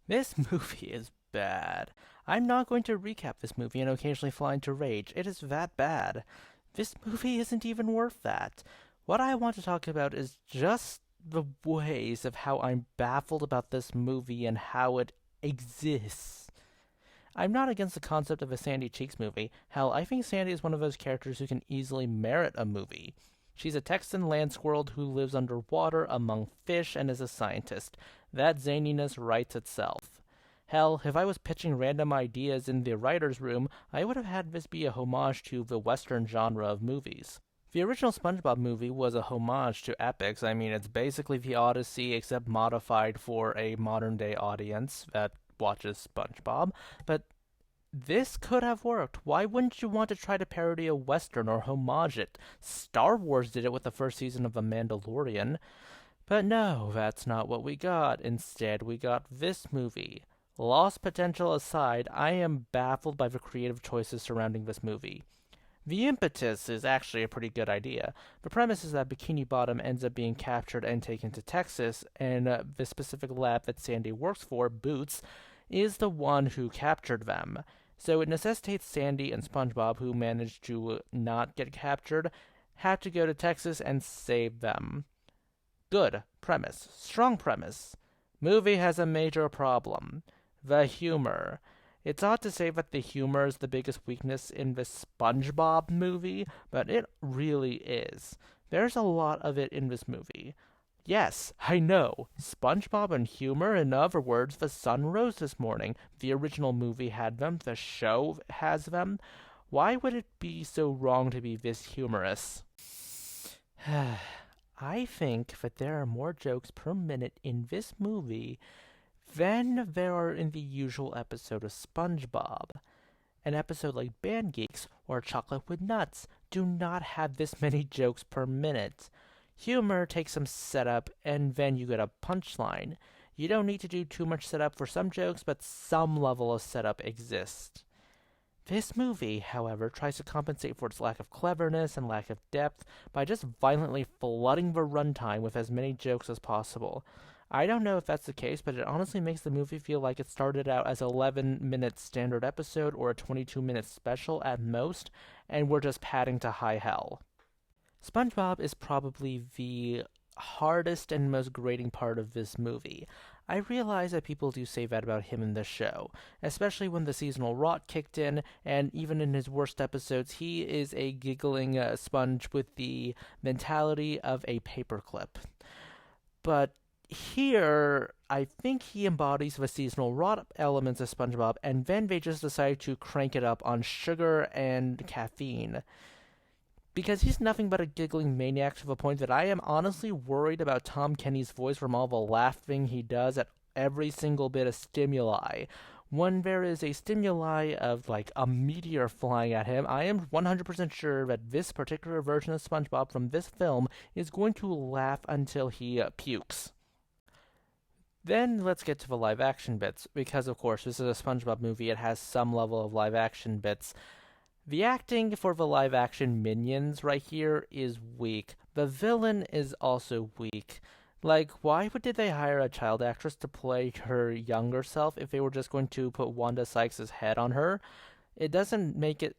This movie is bad. I'm not going to recap this movie and occasionally fly into rage. It is that bad. This movie isn't even worth that. What I want to talk about is just the ways of how I'm baffled about this movie and how it exists. I'm not against the concept of a Sandy Cheeks movie. Hell, I think Sandy is one of those characters who can easily merit a movie. She's a Texan land squirrel who lives underwater among fish and is a scientist. That zaniness writes itself. Hell, if I was pitching random ideas in the writer's room, I would have had this be a homage to the Western genre of movies. The original SpongeBob movie was a homage to epics. I mean, it's basically the Odyssey except modified for a modern day audience that watches SpongeBob. But this could have worked. Why wouldn't you want to try to parody a Western or homage it? Star Wars did it with the first season of The Mandalorian. But no, that's not what we got. Instead, we got this movie. Lost potential aside, I am baffled by the creative choices surrounding this movie. The impetus is actually a pretty good idea. The premise is that Bikini Bottom ends up being captured and taken to Texas, and the specific lab that Sandy works for, Boots, is the one who captured them. So it necessitates Sandy and SpongeBob, who managed to not get captured, have to go to Texas and save them. Good premise. Strong premise. Movie has a major problem. The humor. It's odd to say that the humor is the biggest weakness in the SpongeBob movie, but it really is. There's a lot of it in this movie. Yes, I know. SpongeBob and humor, in other words, the sun rose this morning. The original movie had them, the show has them. Why would it be so wrong to be this humorous? I think that there are more jokes per minute in this movie than there are in the usual episode of SpongeBob. An episode like Band Geeks or Chocolate with Nuts do not have this many jokes per minute. Humor takes some setup and then you get a punchline. You don't need to do too much setup for some jokes, but some level of setup exists. This movie, however, tries to compensate for its lack of cleverness and lack of depth by just violently flooding the runtime with as many jokes as possible. I don't know if that's the case, but it honestly makes the movie feel like it started out as an 11-minute standard episode or a 22-minute special at most, and we're just padding to high hell. SpongeBob is probably the hardest and most grating part of this movie. I realize that people do say that about him in the show, especially when the seasonal rot kicked in, and even in his worst episodes, he is a giggling sponge with the mentality of a paperclip. But here, I think he embodies the seasonal rot elements of SpongeBob, and then they just decide to crank it up on sugar and caffeine. Because he's nothing but a giggling maniac to the point that I am honestly worried about Tom Kenny's voice from all the laughing he does at every single bit of stimuli. When there is a stimuli of like a meteor flying at him, I am 100% sure that this particular version of SpongeBob from this film is going to laugh until he pukes. Then let's get to the live action bits, because of course this is a SpongeBob movie, it has some level of live action bits. The acting for the live action minions right here is weak. The villain is also weak. Like, why did they hire a child actress to play her younger self if they were just going to put Wanda Sykes' head on her? It doesn't make it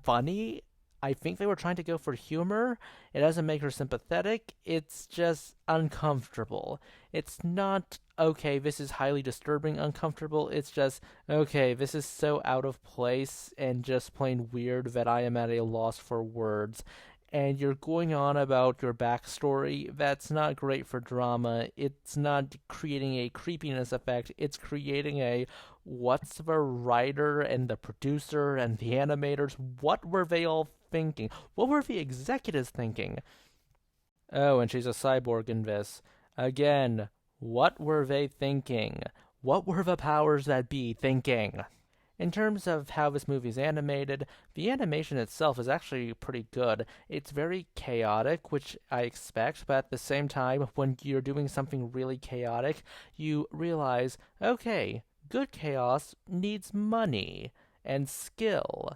funny. I think they were trying to go for humor. It doesn't make her sympathetic. It's just uncomfortable. It's not, okay, this is highly disturbing uncomfortable. It's just, okay, this is so out of place and just plain weird that I am at a loss for words. And you're going on about your backstory. That's not great for drama. It's not creating a creepiness effect. It's creating a what's the writer and the producer and the animators? What were they all thinking? What were the executives thinking? Oh, and she's a cyborg in this. Again, what were they thinking? What were the powers that be thinking? In terms of how this movie is animated, the animation itself is actually pretty good. It's very chaotic, which I expect, but at the same time, when you're doing something really chaotic, you realize, okay, good chaos needs money and skill.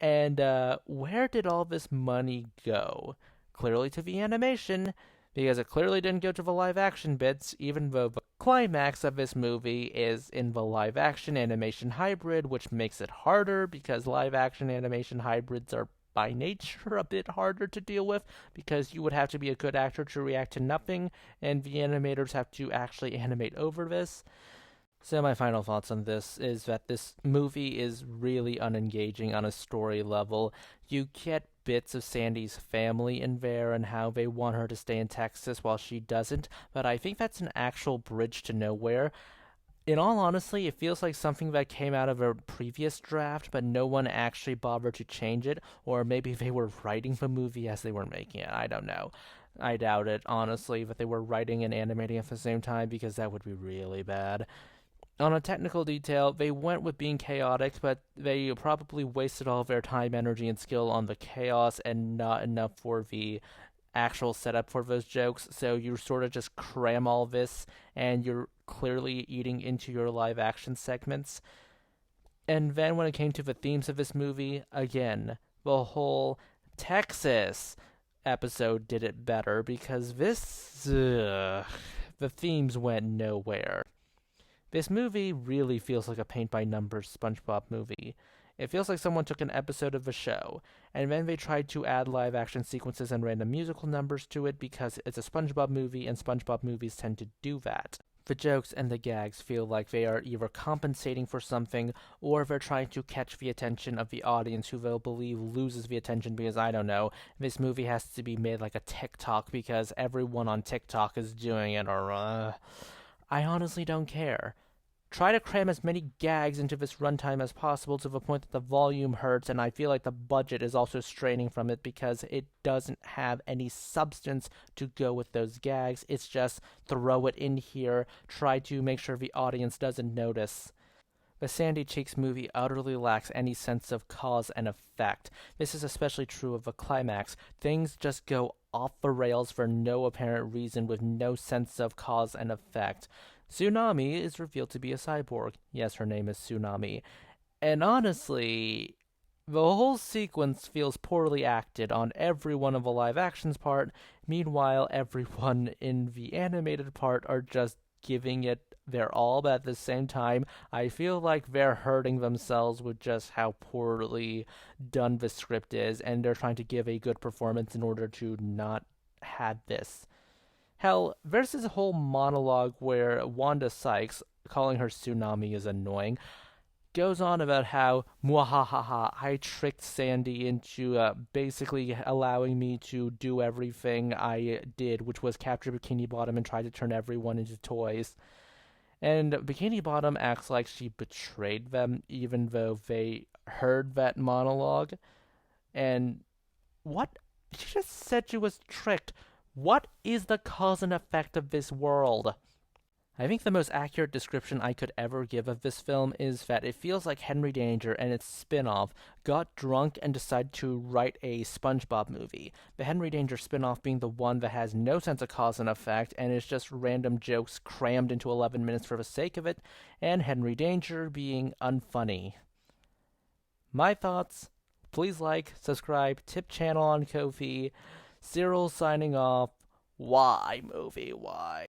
And where did all this money go? Clearly to the animation, because it clearly didn't go to the live action bits, even though the climax of this movie is in the live-action animation hybrid, which makes it harder because live-action animation hybrids are by nature a bit harder to deal with because you would have to be a good actor to react to nothing, and the animators have to actually animate over this. So my final thoughts on this is that this movie is really unengaging on a story level. You get bits of Sandy's family in there and how they want her to stay in Texas while she doesn't, but I think that's an actual bridge to nowhere. In all honesty, it feels like something that came out of a previous draft, but no one actually bothered to change it, or maybe they were writing the movie as they were making it. I don't know. I doubt it, honestly, that they were writing and animating at the same time, because that would be really bad. On a technical detail, they went with being chaotic, but they probably wasted all of their time, energy, and skill on the chaos and not enough for the actual setup for those jokes. So you sort of just cram all this, and you're clearly eating into your live action segments. And then when it came to the themes of this movie, again, the whole Texas episode did it better because the themes went nowhere. This movie really feels like a paint-by-numbers SpongeBob movie. It feels like someone took an episode of a show, and then they tried to add live-action sequences and random musical numbers to it because it's a SpongeBob movie, and SpongeBob movies tend to do that. The jokes and the gags feel like they are either compensating for something, or they're trying to catch the attention of the audience who they'll believe loses the attention because, I don't know, this movie has to be made like a TikTok because everyone on TikTok is doing it, or I honestly don't care. Try to cram as many gags into this runtime as possible to the point that the volume hurts, and I feel like the budget is also straining from it because it doesn't have any substance to go with those gags. It's just throw it in here, try to make sure the audience doesn't notice. The Sandy Cheeks movie utterly lacks any sense of cause and effect. This is especially true of the climax. Things just go off the rails for no apparent reason with no sense of cause and effect. Tsunami is revealed to be a cyborg. Yes, her name is Tsunami. And honestly, the whole sequence feels poorly acted on every one of the live action's part. Meanwhile, everyone in the animated part are just giving it their all, but at the same time, I feel like they're hurting themselves with just how poorly done the script is, and they're trying to give a good performance in order to not have this. Hell, there's this whole monologue where Wanda Sykes, calling her Tsunami is annoying, goes on about how, mwahaha, I tricked Sandy into basically allowing me to do everything I did, which was capture Bikini Bottom and try to turn everyone into toys. And Bikini Bottom acts like she betrayed them, even though they heard that monologue. And what? She just said she was tricked. What is the cause and effect of this world? I think the most accurate description I could ever give of this film is that it feels like Henry Danger and its spin-off got drunk and decided to write a SpongeBob movie. The Henry Danger spin-off being the one that has no sense of cause and effect and is just random jokes crammed into 11 minutes for the sake of it, and Henry Danger being unfunny. My thoughts? Please like, subscribe, tip channel on Ko-fi. Cyril signing off. Why, movie? Why?